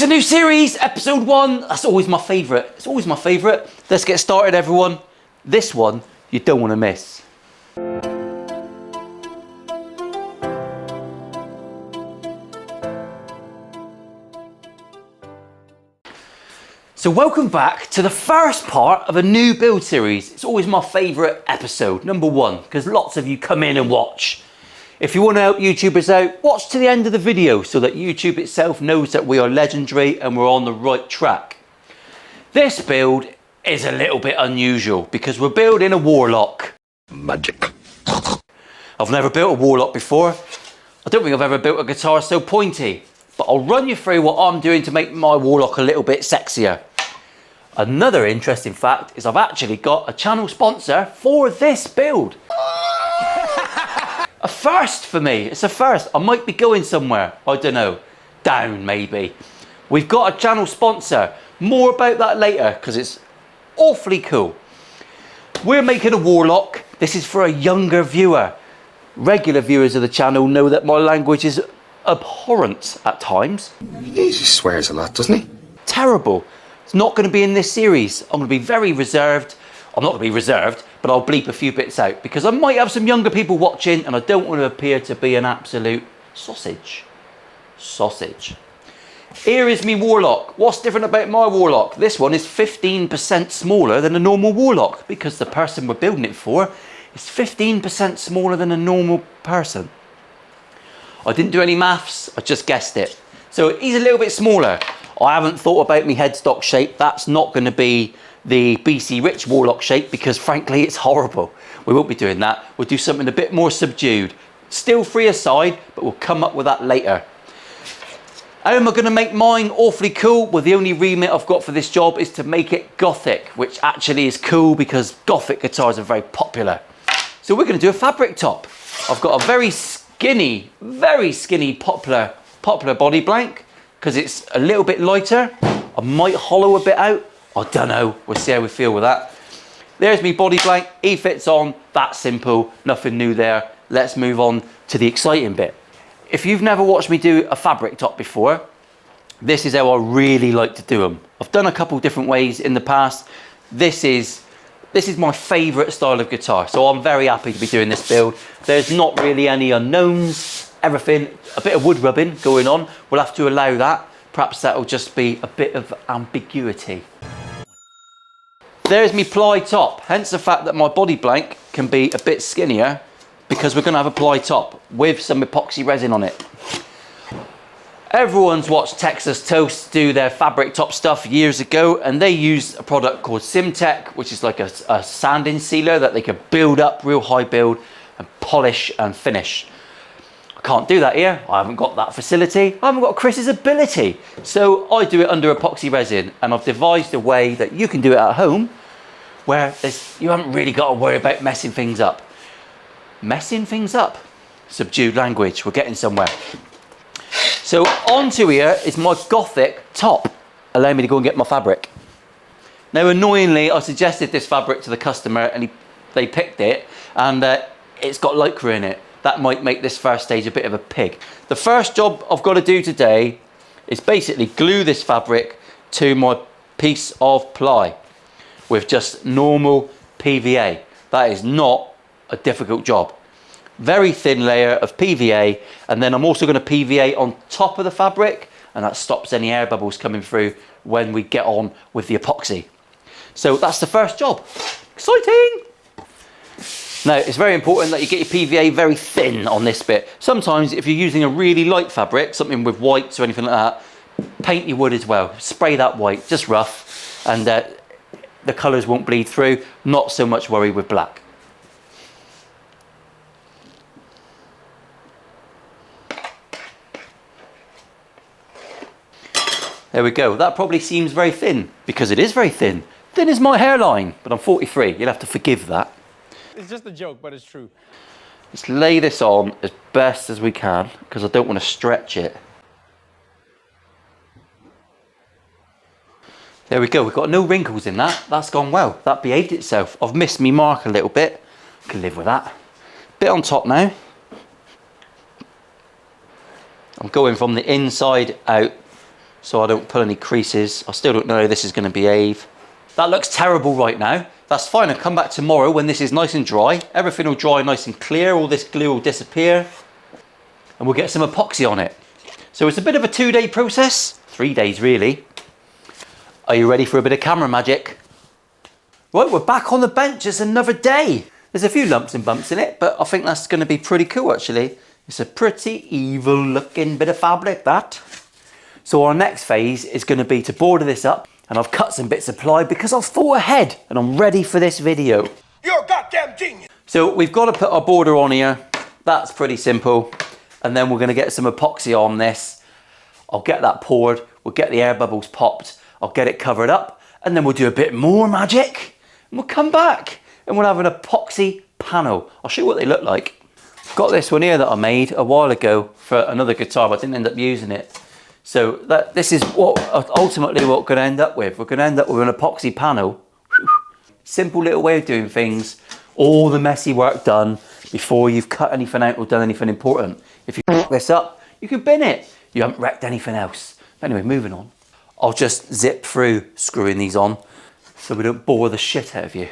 a new series, episode 1. That's always my favourite. It's always my favourite. Let's get started, everyone. This one, you don't want to miss. So welcome back to the first part of a new build series. It's always my favourite episode, number 1, because lots of you come in and watch. If you want to help YouTubers out, watch to the end of the video so that YouTube itself knows that we are legendary and we're on the right track. This build is a little bit unusual because we're building a Warlock. Magic. I've never built a Warlock before. I don't think I've ever built a guitar so pointy, but I'll run you through what I'm doing to make my Warlock a little bit sexier. Another interesting fact is I've actually got a channel sponsor for this build. A first for me, it's a first. I might be going somewhere, I don't know, down maybe. We've got a channel sponsor, more about that later because it's awfully cool. We're making a Warlock. This is for a younger viewer. Regular viewers of the channel know that my language is abhorrent at times. He swears a lot, doesn't he? Terrible. It's not going to be in this series. I'm going to be very reserved. I'm not going to be reserved, but I'll bleep a few bits out because I might have some younger people watching and I don't want to appear to be an absolute sausage. Sausage. Here is me Warlock. What's different about my Warlock? This one is 15% smaller than a normal Warlock because the person we're building it for is 15% smaller than a normal person. I didn't do any maths, I just guessed it. So he's a little bit smaller. I haven't thought about my headstock shape. That's not going to be the BC Rich Warlock shape because frankly it's horrible. We won't be doing that. We'll do something a bit more subdued. Still free aside, but we'll come up with that later. How am I going to make mine awfully cool? Well, the only remit I've got for this job is to make it Gothic, which actually is cool because Gothic guitars are very popular. So we're going to do a fabric top. I've got a very skinny poplar body blank because it's a little bit lighter. I might hollow a bit out. I don't know. We'll see how we feel with that. There's me body blank. He fits on. That's simple. Nothing new there. Let's move on to the exciting bit. If you've never watched me do a fabric top before, this is how I really like to do them. I've done a couple different ways in the past. This is my favourite style of guitar, so I'm very happy to be doing this build. There's not really any unknowns, everything, a bit of wood rubbing going on. We'll have to allow that. Perhaps that'll just be a bit of ambiguity. There's me ply top, hence the fact that my body blank can be a bit skinnier because we're going to have a ply top with some epoxy resin on it. Everyone's watched Texas Toast do their fabric top stuff years ago and they use a product called Simtech, which is like a sanding sealer that they can build up, real high build and polish and finish. I can't do that here. I haven't got that facility. I haven't got Chris's ability. So I do it under epoxy resin and I've devised a way that you can do it at home where you haven't really got to worry about messing things up. Messing things up. Subdued language. We're getting somewhere. So onto here is my Gothic top. Allow me to go and get my fabric. Now annoyingly, I suggested this fabric to the customer and they picked it and it's got lycra in it. That might make this first stage a bit of a pig. The first job I've got to do today is basically glue this fabric to my piece of ply with just normal PVA. That is not a difficult job. Very thin layer of PVA, and then I'm also going to PVA on top of the fabric, and that stops any air bubbles coming through when we get on with the epoxy. So that's the first job. Exciting! Now, it's very important that you get your PVA very thin on this bit. Sometimes if you're using a really light fabric, something with whites or anything like that, paint your wood as well. Spray that white, just rough, and the colours won't bleed through. Not so much worry with black. There we go. That probably seems very thin because it is very thin. Thin as my hairline, but I'm 43. You'll have to forgive that. It's just a joke, but it's true. Let's lay this on as best as we can because I don't want to stretch it. There we go. We've got no wrinkles in that. That's gone well. That behaved itself. I've missed me mark a little bit. Can live with that. Bit on top now. I'm going from the inside out so I don't pull any creases. I still don't know how this is going to behave. That looks terrible right now. That's fine, I'll come back tomorrow when this is nice and dry. Everything will dry nice and clear, all this glue will disappear, and we'll get some epoxy on it. So it's a bit of a 2-day process, 3 days really. Are you ready for a bit of camera magic? Right, we're back on the bench, it's another day. There's a few lumps and bumps in it, but I think that's going to be pretty cool actually. It's a pretty evil looking bit of fabric, that. So our next phase is going to be to border this up, and I've cut some bits of ply because I've thought ahead and I'm ready for this video. You're a goddamn genius! So we've got to put our border on here. That's pretty simple. And then we're going to get some epoxy on this. I'll get that poured, we'll get the air bubbles popped, I'll get it covered up, and then we'll do a bit more magic, and we'll come back and we'll have an epoxy panel. I'll show you what they look like. Got this one here that I made a while ago for another guitar, but I didn't end up using it. So this is what ultimately what we're going to end up with. We're going to end up with an epoxy panel. Simple little way of doing things. All the messy work done before you've cut anything out or done anything important. If you fuck this up, you can bin it. You haven't wrecked anything else. But anyway, moving on. I'll just zip through screwing these on so we don't bore the shit out of you.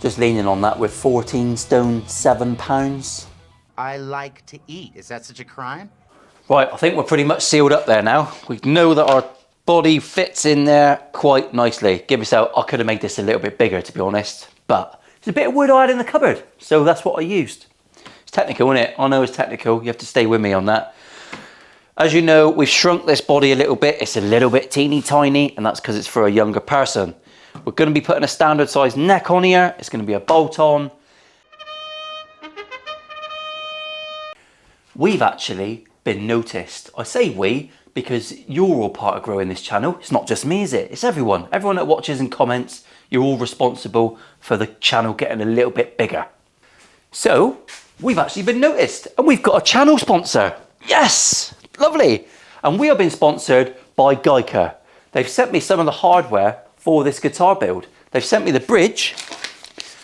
Just leaning on that with 14 stone 7 pounds. I like to eat. Is that such a crime? Right, I think we're pretty much sealed up there now. We know that our body fits in there quite nicely. Give yourself, I could have made this a little bit bigger to be honest, but it's a bit of wood I had in the cupboard, so that's what I used. It's technical, isn't it? I know it's technical, you have to stay with me on that. As you know, we've shrunk this body a little bit. It's a little bit teeny tiny, and that's because it's for a younger person. We're going to be putting a standard size neck on here. It's going to be a bolt on. We've actually been noticed. I say we because you're all part of growing this channel. It's not just me, is it? It's everyone. Everyone that watches and comments, you're all responsible for the channel getting a little bit bigger. So we've actually been noticed and we've got a channel sponsor. Yes, lovely. And we have been sponsored by Gothic. They've sent me some of the hardware for this guitar build. They've sent me the bridge,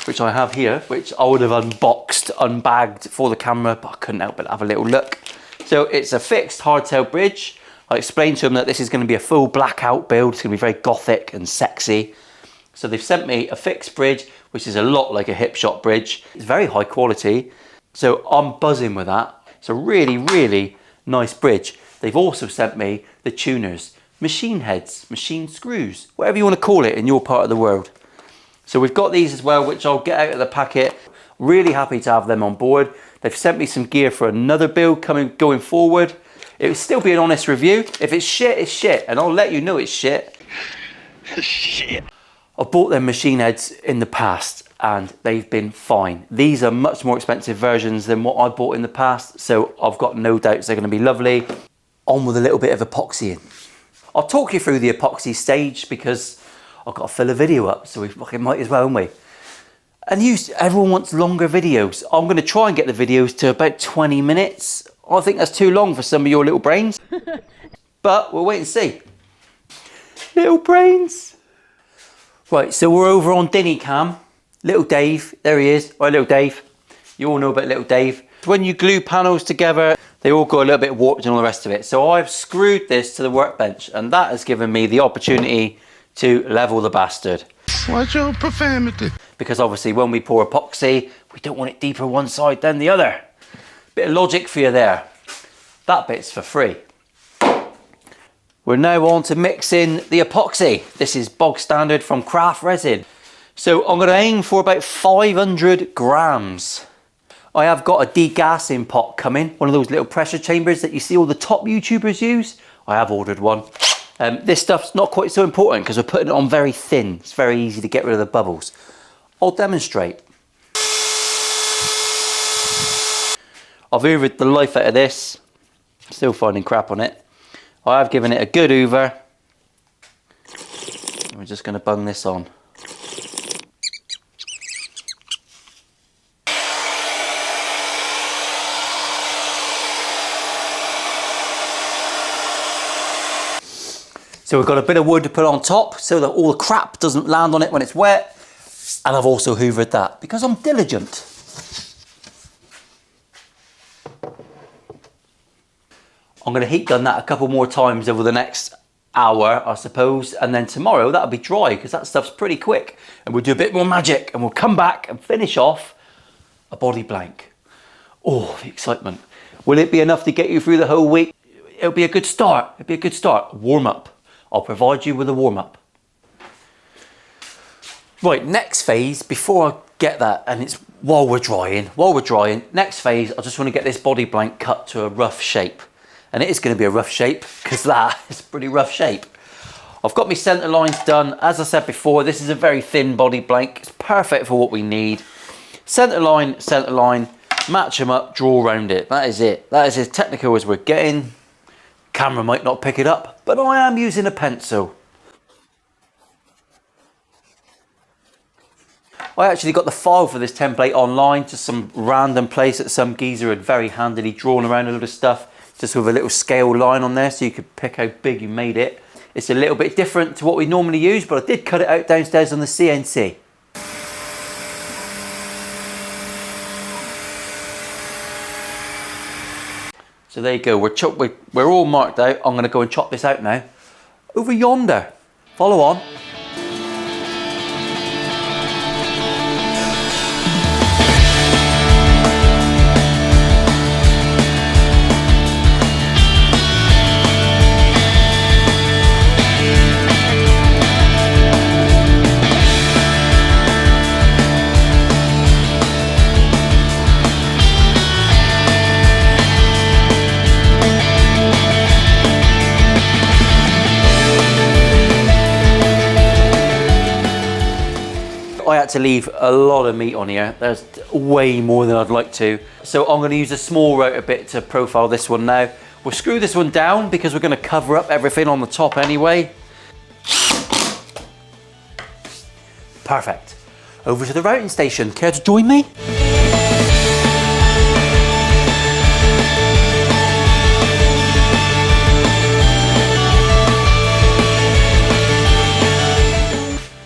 which I have here, which I would have unboxed, unbagged for the camera, but I couldn't help but have a little look. So it's a fixed hardtail bridge. I explained to them that this is going to be a full blackout build. It's going to be very gothic and sexy. So they've sent me a fixed bridge, which is a lot like a hip shot bridge. It's very high quality. So I'm buzzing with that. It's a really, really nice bridge. They've also sent me the tuners, machine heads, machine screws, whatever you want to call it in your part of the world. So we've got these as well, which I'll get out of the packet. Really happy to have them on board. They've sent me some gear for another build going forward. It will still be an honest review. If it's shit, it's shit, and I'll let you know it's shit. Shit. I've bought them machine heads in the past and they've been fine. These are much more expensive versions than what I bought in the past, so I've got no doubts they're going to be lovely. On with a little bit of epoxy in. I'll talk you through the epoxy stage because I've got to fill a video up, so we fucking might as well, haven't we? And everyone wants longer videos. I'm going to try and get the videos to about 20 minutes. I think that's too long for some of your little brains. But we'll wait and see. Little brains. Right, so we're over on Dinny Cam. Little Dave, there he is. Right, little Dave. You all know about little Dave. When you glue panels together, they all go a little bit warped and all the rest of it. So I've screwed this to the workbench, and that has given me the opportunity to level the bastard. Watch your profanity. Because obviously when we pour epoxy, we don't want it deeper one side than the other. Bit of logic for you there. That bit's for free. We're now on to mixing the epoxy. This is bog standard from Craft Resin. So I'm going to aim for about 500 grams. I have got a degassing pot coming, one of those little pressure chambers that you see all the top YouTubers use. I have ordered one. This stuff's not quite so important because we're putting it on very thin. It's very easy to get rid of the bubbles. I'll demonstrate. I've hoovered the life out of this. Still finding crap on it. I have given it a good hoover. We're just going to bung this on. So we've got a bit of wood to put on top so that all the crap doesn't land on it when it's wet. And I've also hoovered that because I'm diligent. I'm going to heat gun that a couple more times over the next hour, I suppose. And then tomorrow that'll be dry because that stuff's pretty quick. And we'll do a bit more magic and we'll come back and finish off a body blank. Oh, the excitement. Will it be enough to get you through the whole week? It'll be a good start. It'll be a good start. Warm up. I'll provide you with a warm up. Right, next phase, before I get that, and it's while we're drying, next phase, I just want to get this body blank cut to a rough shape. And it is going to be a rough shape because that is a pretty rough shape. I've got my centre lines done. As I said before, this is a very thin body blank. It's perfect for what we need. Centre line, match them up, draw around it. That is it. That is as technical as we're getting. Camera might not pick it up, but I am using a pencil. I actually got the file for this template online, just some random place that some geezer had very handily drawn around a lot of stuff, just with a little scale line on there so you could pick how big you made it. It's a little bit different to what we normally use, but I did cut it out downstairs on the CNC. So there you go, we're all marked out. I'm going to go and chop this out now. Over yonder. Follow on. I had to leave a lot of meat on here. There's way more than I'd like to. So I'm going to use a small router bit to profile this one now. We'll screw this one down because we're going to cover up everything on the top anyway. Perfect. Over to the routing station. Care to join me?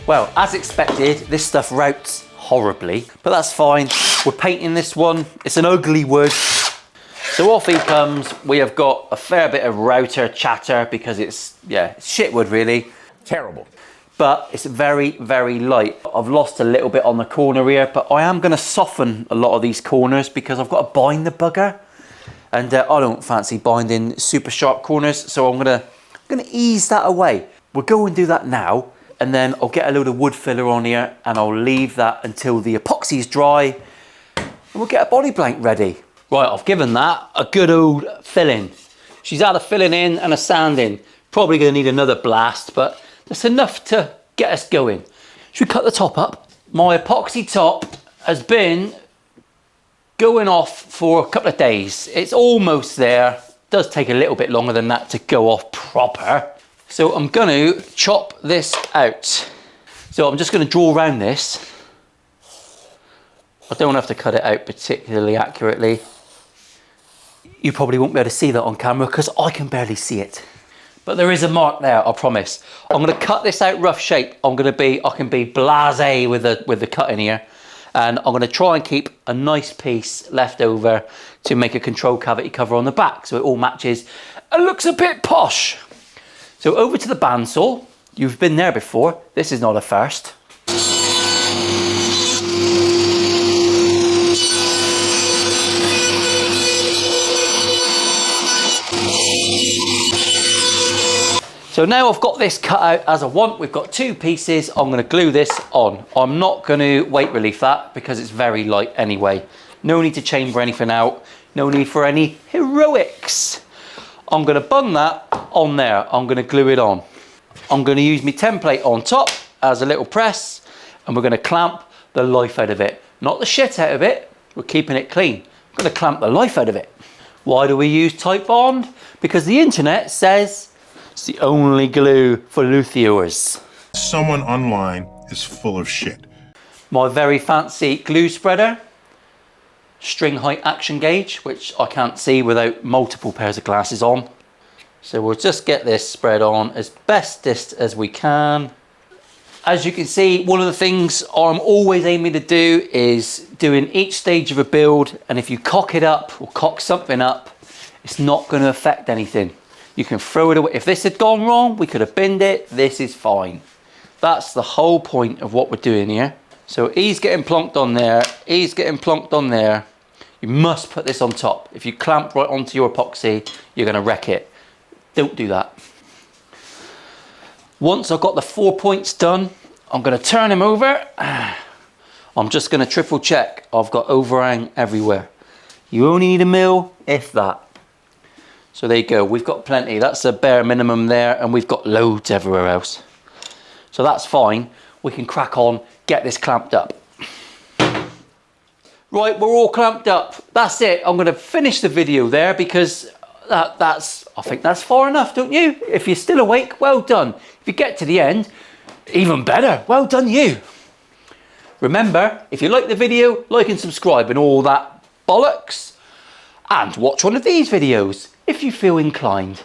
Well, as expected, this stuff routes horribly, but that's fine. We're painting this one. It's an ugly wood. So off he comes. We have got a fair bit of router chatter because it's shit wood really. Terrible. But it's very, very light. I've lost a little bit on the corner here, but I am going to soften a lot of these corners because I've got to bind the bugger. And I don't fancy binding super sharp corners, so I'm gonna ease that away. We'll go and do that now. And then I'll get a load of wood filler on here and I'll leave that until the epoxy's dry and we'll get a body blank ready. Right, I've given that a good old filling. She's had a filling in and a sanding. Probably gonna need another blast, but that's enough to get us going. Should we cut the top up? My epoxy top has been going off for a couple of days. It's almost there. It does take a little bit longer than that to go off proper. So I'm going to chop this out. So I'm just going to draw around this. I don't have to cut it out particularly accurately. You probably won't be able to see that on camera because I can barely see it. But there is a mark there, I promise. I'm going to cut this out rough shape. I can be blasé with the cut in here. And I'm going to try and keep a nice piece left over to make a control cavity cover on the back so it all matches and looks a bit posh. So over to the bandsaw. You've been there before. This is not a first. So now I've got this cut out as I want. We've got two pieces. I'm going to glue this on. I'm not going to weight relief that because it's very light anyway. No need to chamber anything out. No need for any heroics. I'm going to bung that on there. I'm going to glue it on. I'm going to use my template on top as a little press and we're going to clamp the life out of it. Not the shit out of it. We're keeping it clean. I'm going to clamp the life out of it. Why do we use Type Bond? Because the internet says it's the only glue for luthiers. Someone online is full of shit. My very fancy glue spreader. String height action gauge, which I can't see without multiple pairs of glasses on. So we'll just get this spread on as bestest as we can. As you can see, one of the things I'm always aiming to do is doing each stage of a build, and if you cock it up or cock something up, it's not going to affect anything. You can throw it away. If this had gone wrong, we could have binned it. This is fine. That's the whole point of what we're doing here. So he's getting plonked on there. He's getting plonked on there. You must put this on top. If you clamp right onto your epoxy, you're going to wreck it. Don't do that. Once I've got the 4 points done, I'm going to turn him over. I'm just going to triple check I've got overhang everywhere. You only need a mil, if that. So there you go, we've got plenty. That's a bare minimum there, and we've got loads everywhere else. So that's fine. We can crack on, get this clamped up. Right, we're all clamped up. That's it. I'm going to finish the video there because I think that's far enough, don't you? If you're still awake, well done. If you get to the end, even better. Well done you. Remember, if you like the video, like and subscribe and all that bollocks. And watch one of these videos if you feel inclined.